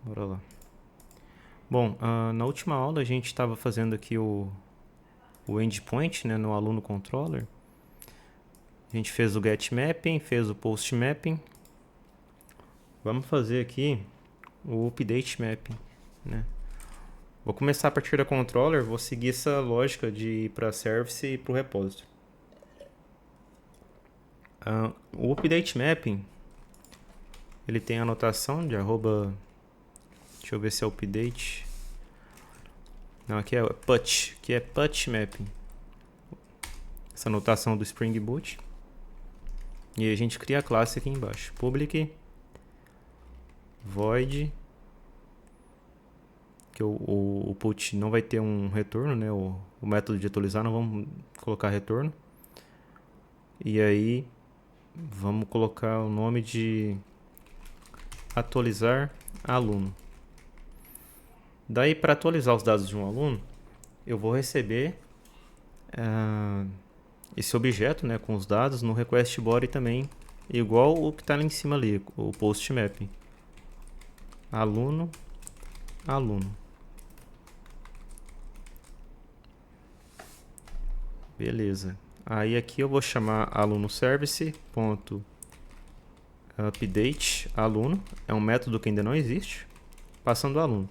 Bora lá. Bom, na última aula a gente estava fazendo aqui o endpoint, né, no aluno controller. A gente fez o get mapping, fez o post mapping. Vamos fazer aqui o update mapping, né? Vou começar a partir da controller, vou seguir essa lógica de ir para service e para o repository. O update mapping, ele tem a anotação de arroba, deixa eu ver se é update. Não, aqui é put, que é put mapping. Essa anotação do Spring Boot. E a gente cria a classe aqui embaixo. Public void, que o put não vai ter um retorno, né? O método de atualizar não vamos colocar retorno. E aí vamos colocar o nome de atualizar aluno. Daí, para atualizar os dados de um aluno, eu vou receber esse objeto, né, com os dados no request body também, igual o que está ali em cima ali, o post mapping. Aluno, aluno. Beleza. Aí aqui eu vou chamar aluno service.update aluno. É um método que ainda não existe, passando o aluno.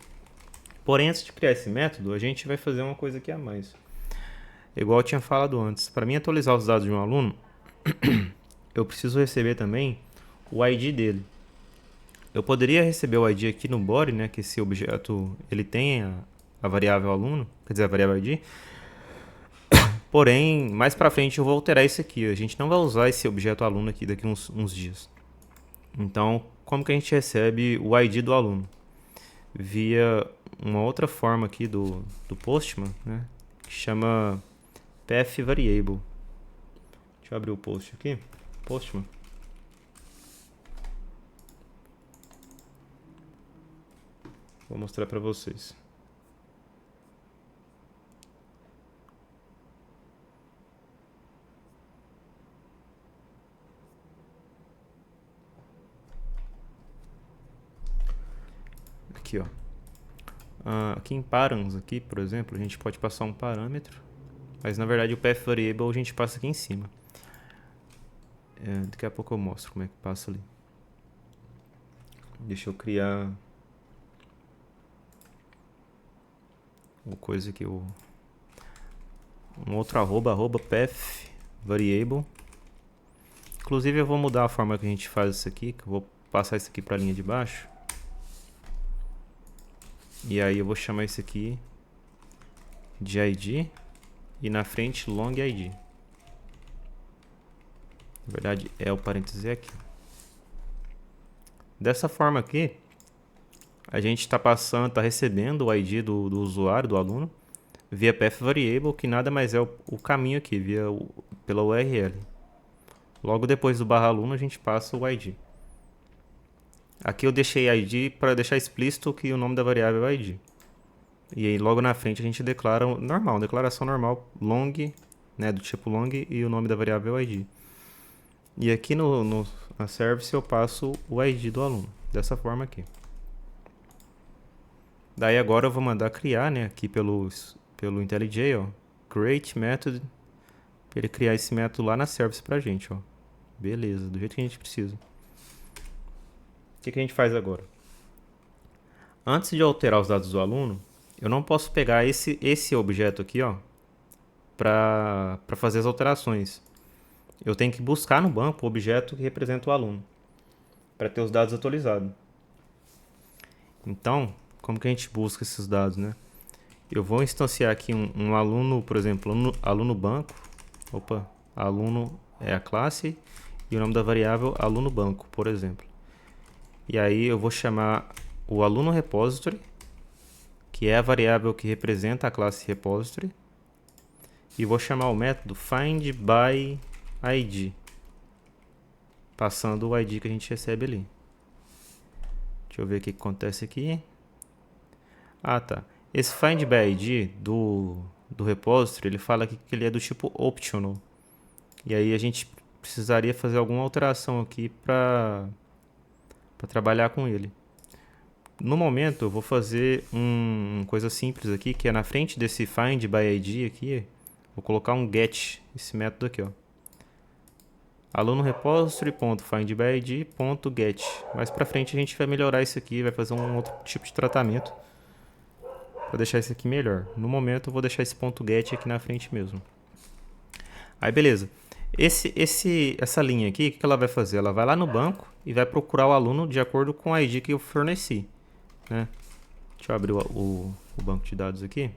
Porém, antes de criar esse método, a gente vai fazer uma coisa aqui a mais. Igual eu tinha falado antes, para mim atualizar os dados de um aluno, eu preciso receber também o ID dele. Eu poderia receber o ID aqui no body, né, que esse objeto ele tem a variável aluno, quer dizer, a variável ID. Porém, mais para frente eu vou alterar isso aqui. A gente não vai usar esse objeto aluno aqui daqui uns dias. Então, como que a gente recebe o ID do aluno? Via uma outra forma aqui do Postman, né, que chama path variable. Deixa eu abrir o post aqui. Postman. Vou mostrar para vocês. Aqui, ó. Aqui em params, aqui, por exemplo, a gente pode passar um parâmetro, mas na verdade o path variable a gente passa aqui em cima. Daqui a pouco eu mostro como é que passa ali. Deixa eu criar uma coisa aqui, um outro arroba path variable. Inclusive eu vou mudar a forma que a gente faz isso aqui, que eu vou passar isso aqui para a linha de baixo. E aí eu vou chamar isso aqui de ID e na frente long ID. Na verdade é o parênteses aqui. Dessa forma aqui, a gente está passando, está recebendo o ID do usuário, do aluno, via path variable, que nada mais é o caminho aqui, pela URL. Logo depois do barra aluno, a gente passa o ID. Aqui eu deixei ID para deixar explícito que o nome da variável é ID. E aí logo na frente a gente declara normal, declaração normal, long, né, do tipo long, e o nome da variável é ID. E aqui na service eu passo o ID do aluno, dessa forma aqui. Daí agora eu vou mandar criar, né, aqui pelo IntelliJ, ó, create method, para ele criar esse método lá na service pra gente, ó. Beleza, do jeito que a gente precisa. O que a gente faz agora? Antes de alterar os dados do aluno, eu não posso pegar esse objeto aqui, ó, para fazer as alterações. Eu tenho que buscar no banco o objeto que representa o aluno, para ter os dados atualizados. Então, como que a gente busca esses dados, né? Eu vou instanciar aqui um aluno, por exemplo, aluno banco. Opa, aluno é a classe e o nome da variável aluno banco, por exemplo. E aí eu vou chamar o aluno repository, que é a variável que representa a classe repository, e vou chamar o método find by id, passando o id que a gente recebe ali. Deixa eu ver o que acontece aqui. Ah, tá. Esse find by id do repository, ele fala aqui que ele é do tipo optional. E aí a gente precisaria fazer alguma alteração aqui para trabalhar com ele. No momento, eu vou fazer uma coisa simples aqui, que é na frente desse find by id aqui, vou colocar um get, esse método aqui, ó. Aluno repository.findbyid.get. Mais pra frente a gente vai melhorar isso aqui, vai fazer um outro tipo de tratamento para deixar isso aqui melhor. No momento eu vou deixar esse ponto .get aqui na frente mesmo. Aí beleza. Essa linha aqui, o que ela vai fazer? Ela vai lá no banco e vai procurar o aluno de acordo com a ID que eu forneci, né? Deixa eu abrir o banco de dados aqui.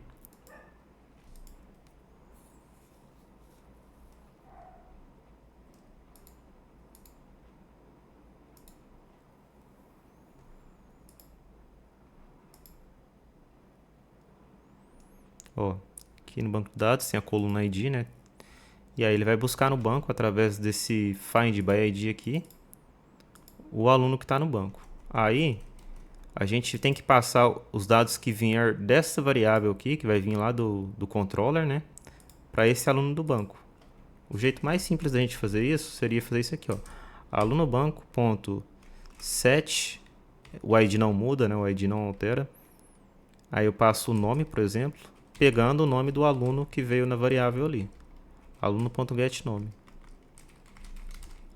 Ó, aqui no banco de dados tem a coluna ID, né? E aí ele vai buscar no banco, através desse find by ID aqui, o aluno que está no banco. Aí a gente tem que passar os dados que vier dessa variável aqui, que vai vir lá do controller, né? Para esse aluno do banco. O jeito mais simples da gente fazer isso seria fazer isso aqui, ó. alunobanco.set, o ID não muda, né? O ID não altera. Aí eu passo o nome, por exemplo, pegando o nome do aluno que veio na variável ali. Aluno.getNome.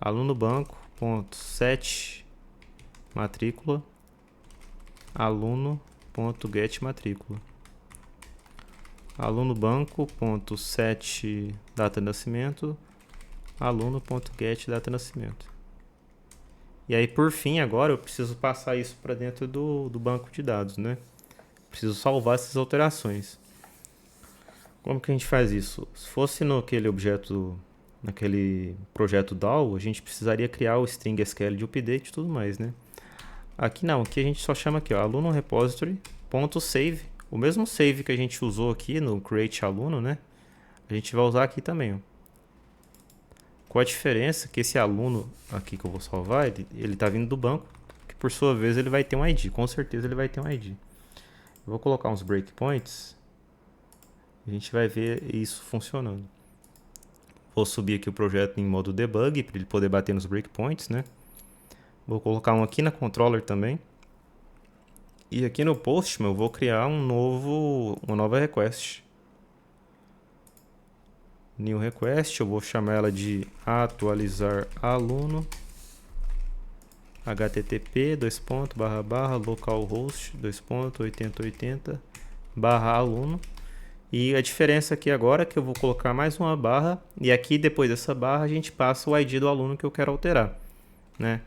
Alunobanco.set matrícula. Aluno.getmatrícula. Alunobanco.set data de nascimento. Aluno.get data de nascimento. E aí, por fim, agora eu preciso passar isso para dentro do banco de dados, né? Preciso salvar essas alterações. Como que a gente faz isso? Se fosse naquele projeto DAO, a gente precisaria criar o string SQL de update e tudo mais, né? Aqui não, aqui a gente só chama aqui, ó, aluno repository.save. O mesmo save que a gente usou aqui no create aluno, né? A gente vai usar aqui também, ó. Qual a diferença? Que esse aluno aqui que eu vou salvar, ele tá vindo do banco, que por sua vez ele vai ter um ID. Com certeza ele vai ter um ID. Eu vou colocar uns breakpoints. A gente vai ver isso funcionando. Vou subir aqui o projeto em modo debug para ele poder bater nos breakpoints, né? Vou colocar um aqui na controller também. E aqui no Postman eu vou criar uma nova request. New request, eu vou chamar ela de atualizar aluno. http localhost 8080 aluno. E a diferença aqui agora é que eu vou colocar mais uma barra. E aqui depois dessa barra a gente passa o ID do aluno que eu quero alterar, né?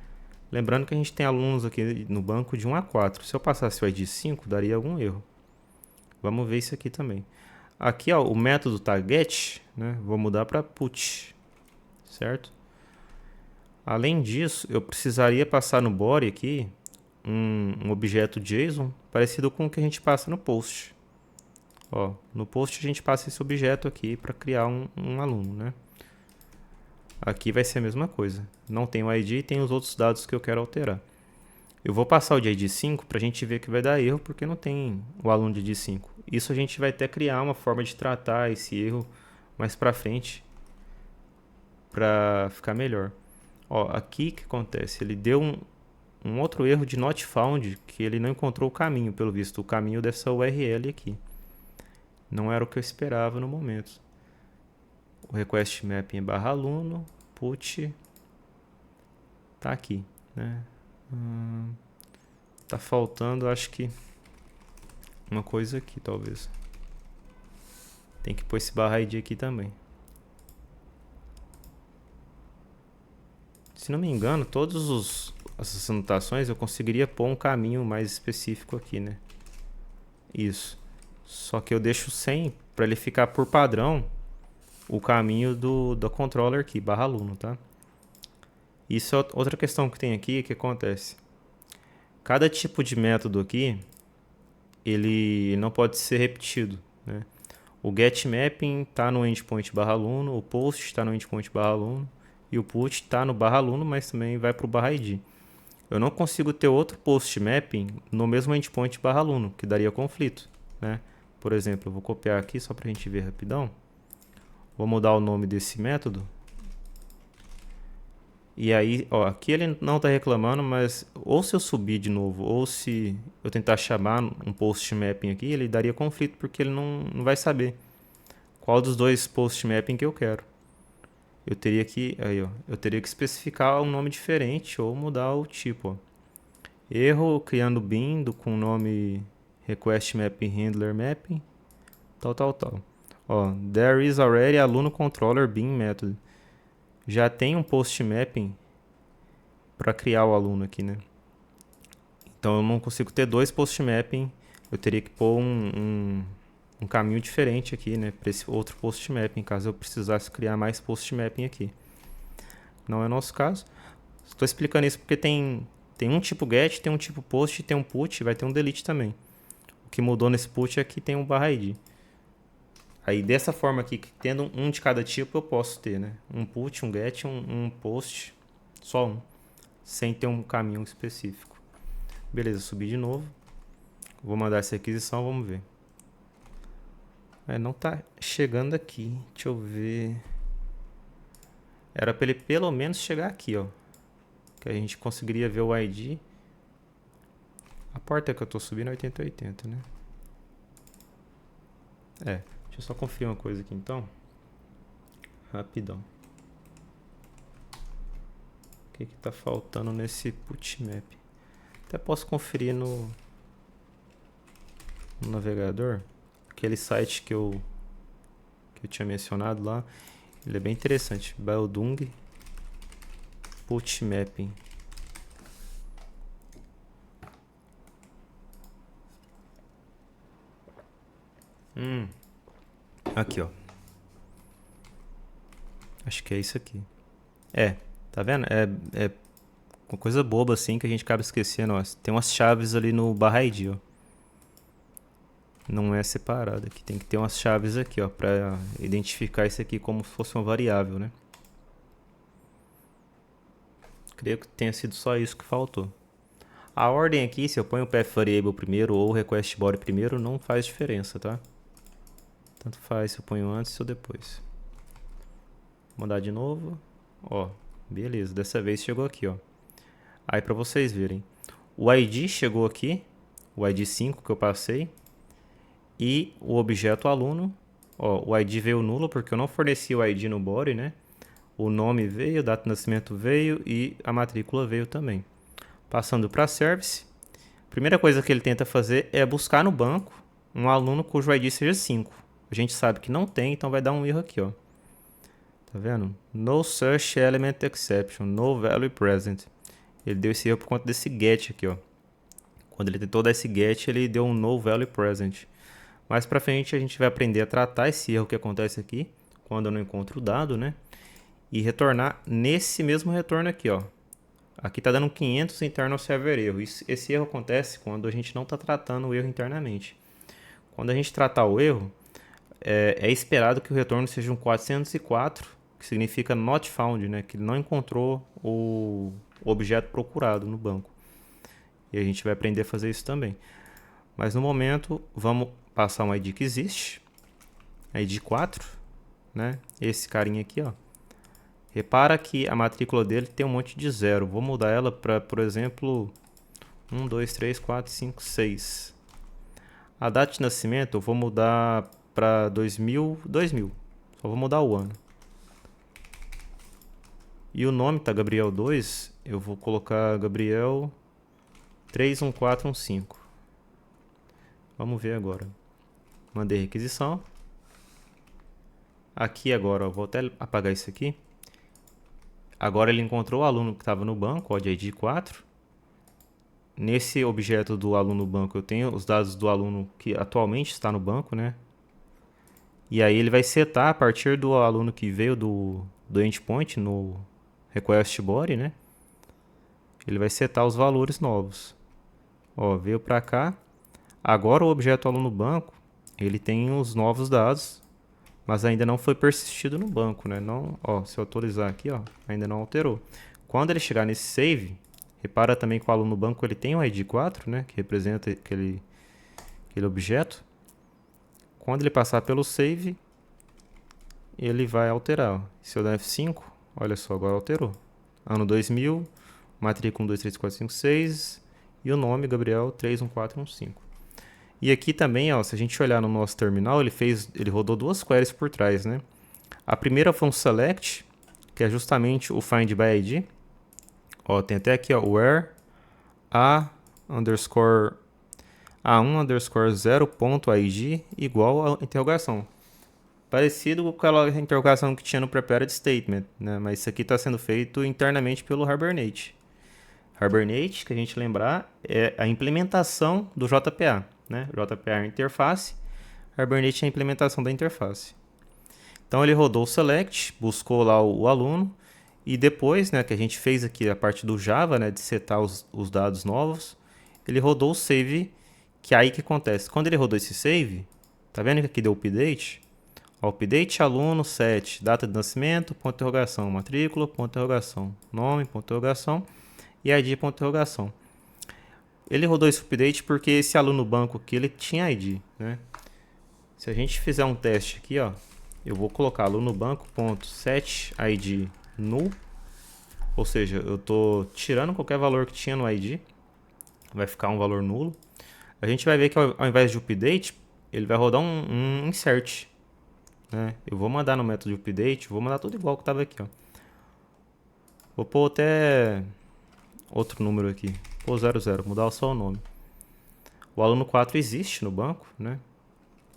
Lembrando que a gente tem alunos aqui no banco de 1 a 4. Se eu passasse o ID 5, daria algum erro. Vamos ver isso aqui também. Aqui, ó, o método target, né? Vou mudar para put, certo? Além disso, eu precisaria passar no body aqui um objeto JSON parecido com o que a gente passa no post. Ó, no post a gente passa esse objeto aqui para criar um aluno, né? Aqui vai ser a mesma coisa. Não tem o ID e tem os outros dados que eu quero alterar. Eu vou passar o de ID 5 para a gente ver que vai dar erro porque não tem o aluno de ID 5. Isso a gente vai até criar uma forma de tratar esse erro mais para frente para ficar melhor. Ó, aqui o que acontece? Ele deu um outro erro de not found, que ele não encontrou o caminho, pelo visto, o caminho dessa URL aqui. Não era o que eu esperava no momento. O request mapping barra aluno, put, tá aqui, né? Tá faltando, acho que uma coisa aqui, talvez. Tem que pôr esse barra ID aqui também. Se não me engano, todas essas anotações eu conseguiria pôr um caminho mais específico aqui, né? Isso. Só que eu deixo sem para ele ficar por padrão o caminho do controller aqui, barra aluno, tá? Isso é outra questão que tem aqui, que acontece. Cada tipo de método aqui, ele não pode ser repetido, né? O getMapping está no endpoint barra aluno, o post está no endpoint barra aluno e o put está no barra aluno, mas também vai para o barra ID. Eu não consigo ter outro post mapping no mesmo endpoint barra aluno, que daria conflito, né? Por exemplo, eu vou copiar aqui só para a gente ver rapidão. Vou mudar o nome desse método. E aí, ó, aqui ele não tá reclamando, mas ou se eu subir de novo, ou se eu tentar chamar um post mapping aqui, ele daria conflito, porque ele não vai saber qual dos dois post mapping que eu quero. Eu teria que, aí, ó, eu teria que especificar um nome diferente ou mudar o tipo, ó. Erro criando bin com o nome request mapping handler mapping, tal. Ó, there is already aluno controller bin method. Já tem um post mapping para criar o aluno aqui, né? Então eu não consigo ter dois post mapping. Eu teria que pôr um caminho diferente aqui, né? Para esse outro post mapping, caso eu precisasse criar mais post mapping aqui. Não é nosso caso. Estou explicando isso porque tem um tipo get, tem um tipo post, tem um put, vai ter um delete também. O que mudou nesse put é que tem um barra id. Aí dessa forma aqui, tendo um de cada tipo, eu posso ter, né? Um put, um get, um post, só um, sem ter um caminho específico. Beleza, subi de novo. Vou mandar essa requisição, vamos ver. Não tá chegando aqui. Deixa eu ver. Era para ele pelo menos chegar aqui, ó. Que a gente conseguiria ver o ID. A porta que eu tô subindo é 8080, né? Deixa eu só conferir uma coisa aqui então. Rapidão. O que tá faltando nesse putmap? Até posso conferir no navegador. Aquele site que eu tinha mencionado lá. Ele é bem interessante. Baodung Putmapping. Aqui, ó. Acho que é isso aqui. Tá vendo? É uma coisa boba assim que a gente acaba esquecendo, ó. Tem umas chaves ali no barra ID, ó. Não é separado aqui. Tem que ter umas chaves aqui, ó, pra identificar isso aqui como se fosse uma variável, né? Creio que tenha sido só isso que faltou. A ordem aqui, se eu ponho o path variable primeiro ou o request body primeiro, não faz diferença, tá? Tanto faz se eu ponho antes ou depois. Vou mandar de novo. Ó, beleza. Dessa vez chegou aqui, ó. Aí pra vocês verem. O ID chegou aqui. O ID 5 que eu passei. E o objeto aluno. Ó, o ID veio nulo porque eu não forneci o ID no body, né? O nome veio, a data de nascimento veio e a matrícula veio também. Passando para service. A primeira coisa que ele tenta fazer é buscar no banco um aluno cujo ID seja 5. A gente sabe que não tem, então vai dar um erro aqui, ó. Tá vendo? No such element exception, no value present. Ele deu esse erro por conta desse get aqui, ó. Quando ele tentou dar esse get, ele deu um no value present. Mais pra frente a gente vai aprender a tratar esse erro que acontece aqui, quando eu não encontro o dado, né? E retornar nesse mesmo retorno aqui, ó. Aqui tá dando 500 internal server erro. Esse erro acontece quando a gente não está tratando o erro internamente. Quando a gente tratar o erro, é esperado que o retorno seja um 404, que significa not found, né? Que ele não encontrou o objeto procurado no banco. E a gente vai aprender a fazer isso também. Mas no momento, vamos passar um ID que existe. ID 4, né? Esse carinha aqui, ó. Repara que a matrícula dele tem um monte de zero. Vou mudar ela para, por exemplo, 1, 2, 3, 4, 5, 6. A data de nascimento eu vou mudar para 2000. Só vou mudar o ano. E o nome tá Gabriel 2. Eu vou colocar Gabriel 31415. Vamos ver agora. Mandei requisição. Aqui agora, ó, vou até apagar isso aqui. Agora ele encontrou o aluno que estava no banco, ó, de ID 4. Nesse objeto do aluno banco eu tenho os dados do aluno que atualmente está no banco, né? E aí ele vai setar a partir do aluno que veio do endpoint no request body, né? Ele vai setar os valores novos. Ó, veio para cá. Agora o objeto aluno banco, ele tem os novos dados, mas ainda não foi persistido no banco, né? Não, ó, se eu atualizar aqui, ó, ainda não alterou. Quando ele chegar nesse save, repara também que o aluno banco ele tem um ID 4, né, que representa aquele objeto. Quando ele passar pelo save, ele vai alterar. Ó. Se eu der F5, olha só, agora alterou. ano 2000, matrícula 1, 2, 3, 4, 5, 6 e o nome Gabriel 31415. E aqui também, ó, se a gente olhar no nosso terminal, ele rodou duas queries por trás, né? A primeira foi um select, que é justamente o find by ID. Ó, tem até aqui, ó, where a_0.id igual a interrogação. Parecido com aquela interrogação que tinha no prepared statement, né? Mas isso aqui está sendo feito internamente pelo Hibernate. Hibernate, que a gente lembrar, é a implementação do JPA, né? JPA é a interface, Hibernate é a implementação da interface. Então ele rodou o select, buscou lá o aluno, e depois, né, que a gente fez aqui a parte do Java, né, de setar os dados novos, ele rodou o save, que é aí que acontece. Quando ele rodou esse save, tá vendo que aqui deu update? Ó, update aluno 7, data de nascimento, ponto de interrogação, matrícula, ponto de interrogação, nome, ponto de interrogação e ID, ponto de interrogação. Ele rodou esse update porque esse aluno banco aqui, ele tinha ID, né? Se a gente fizer um teste aqui, ó, eu vou colocar aluno banco.setID null, ou seja, eu estou tirando qualquer valor que tinha no ID, vai ficar um valor nulo. A gente vai ver que ao invés de update, ele vai rodar um insert, né? Eu vou mandar no método de update, vou mandar tudo igual que estava aqui, ó. Vou pôr até outro número aqui, pôr 00, mudar só o nome. O aluno 4 existe no banco, né?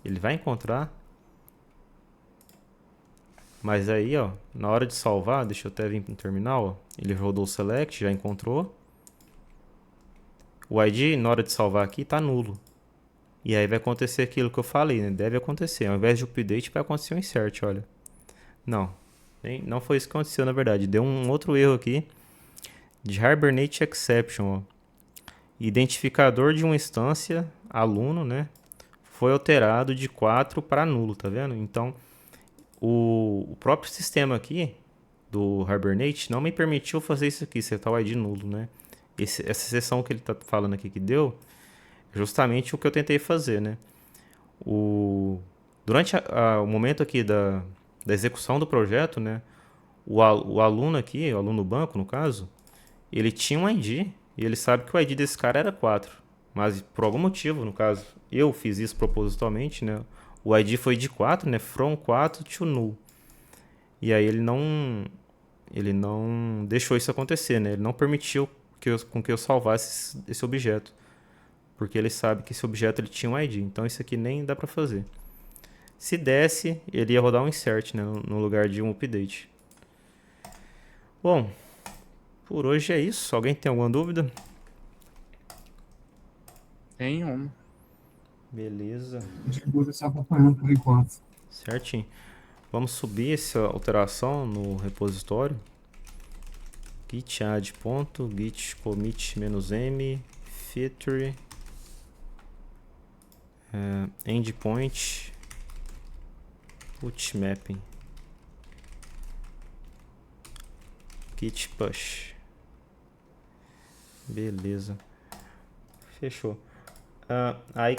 Ele vai encontrar. Mas aí, ó, na hora de salvar, deixa eu até vir no terminal, ó, ele rodou o select, já encontrou. O ID, na hora de salvar aqui, tá nulo. E aí vai acontecer aquilo que eu falei, né? Deve acontecer. Ao invés de update, vai acontecer um insert, olha. Não, não foi isso que aconteceu, na verdade. Deu um outro erro aqui de Hibernate Exception, ó. Identificador de uma instância, aluno, né? Foi alterado de 4 para nulo, tá vendo? Então, o próprio sistema aqui do Hibernate não me permitiu fazer isso aqui, setar o ID nulo, né? Essa exceção que ele tá falando aqui que deu é justamente o que eu tentei fazer, né? Durante o momento aqui da execução do projeto, né? O aluno aqui, o aluno banco no caso, ele tinha um ID e ele sabe que o ID desse cara era 4. Mas por algum motivo, no caso, eu fiz isso propositalmente, né? O ID foi de 4, né? From 4 to null. E aí ele não deixou isso acontecer, né? Ele não permitiu com que eu salvasse esse objeto. Porque ele sabe que esse objeto ele tinha um ID. Então isso aqui nem dá pra fazer. Se desse, ele ia rodar um insert, né? No lugar de um update. Bom, por hoje é isso. Alguém tem alguma dúvida? Tem um. Beleza. Acho que eu vou deixar acompanhando por enquanto. Certinho. Vamos subir essa alteração no repositório. Git add ponto, git commit -m, feature, endpoint, put mapping, git push. Beleza. Fechou. Aí